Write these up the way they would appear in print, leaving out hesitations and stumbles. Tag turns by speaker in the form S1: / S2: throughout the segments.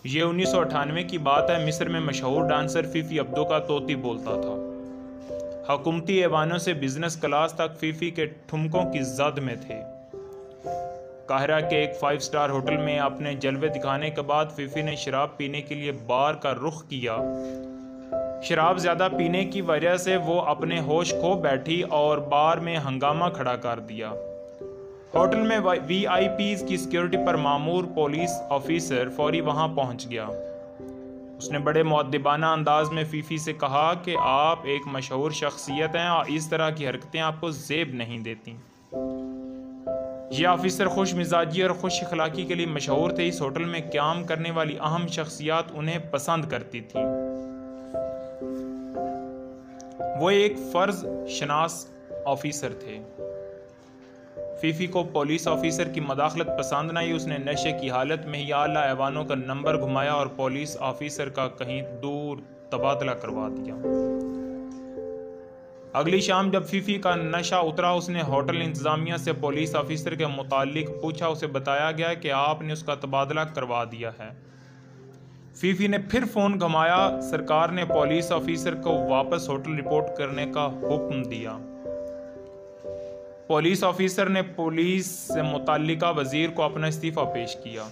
S1: ये 1998 की बात है। मिस्र में मशहूर डांसर फीफी अब्दो का तोती बोलता था। हुकूमती ऐवानों से बिजनेस क्लास तक फीफी के ठुमकों की जद में थे। काहिरा के एक 5 स्टार होटल में अपने जलवे दिखाने के बाद फीफी ने शराब पीने के लिए बार का रुख किया। शराब ज़्यादा पीने की वजह से वो अपने होश खो बैठी और बार में हंगामा खड़ा कर दिया। होटल में वीआईपीज़ की सिक्योरिटी पर मामूर पुलिस ऑफिसर फौरी वहां पहुंच गया। उसने बड़े मुअद्दिबाना अंदाज में फीफी से कहा कि आप एक मशहूर शख्सियत हैं और इस तरह की हरकतें आपको जेब नहीं देती। ये ऑफिसर खुश मिजाजी और खुश अखलाकी के लिए मशहूर थे। इस होटल में क्याम करने वाली अहम शख्सियात उन्हें पसंद करती थी। वो एक फर्ज शनास ऑफिसर थे। फीफी को पुलिस ऑफिसर की मदाखलत पसंद नहीं। उसने नशे की हालत में ही आला ऐवानों का नंबर घुमाया और पुलिस ऑफिसर का कहीं दूर तबादला करवा दिया। अगली शाम जब फीफी का नशा उतरा, उसने होटल इंतजामिया से पुलिस ऑफिसर के मुतालिक पूछा। उसे बताया गया कि आपने उसका तबादला करवा दिया है। फीफी ने फिर फोन घुमाया। सरकार ने पुलिस ऑफिसर को वापस होटल रिपोर्ट करने का हुक्म दिया। पुलिस ऑफिसर ने पुलिस से मुताल्लिका वजीर को अपना इस्तीफा पेश किया।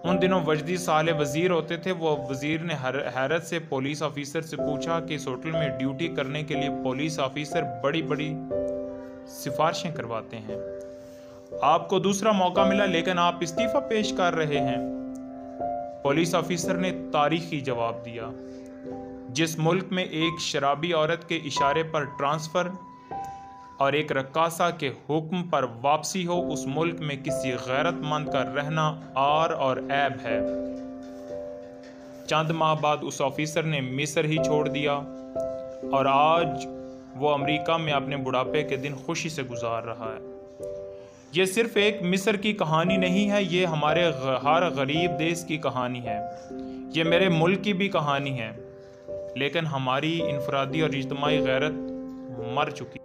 S1: उन दिनों वजदी साले वजीर होते थे। वो वजीर ने हैरत से पुलिस ऑफिसर से पूछा कि इस होटल में ड्यूटी करने के लिए पुलिस ऑफिसर बड़ी बड़ी सिफारिशें करवाते हैं, आपको दूसरा मौका मिला लेकिन आप इस्तीफा पेश कर रहे हैं। पुलिस ऑफिसर ने तारीखी जवाब दिया, जिस मुल्क में एक शराबी औरत के इशारे पर ट्रांसफ़र और एक रक्कासा के हुक्म पर वापसी हो, उस मुल्क में किसी गैरतमंद का रहना आर और ऐब है। चंद माह बाद उस ऑफिसर ने मिस्र ही छोड़ दिया और आज वो अमेरिका में अपने बुढ़ापे के दिन खुशी से गुजार रहा है। ये सिर्फ एक मिस्र की कहानी नहीं है, ये हमारे हर गरीब देश की कहानी है। ये मेरे मुल्क की भी कहानी है, लेकिन हमारी इनफरादी और इज्तिमाई गैरत मर चुकी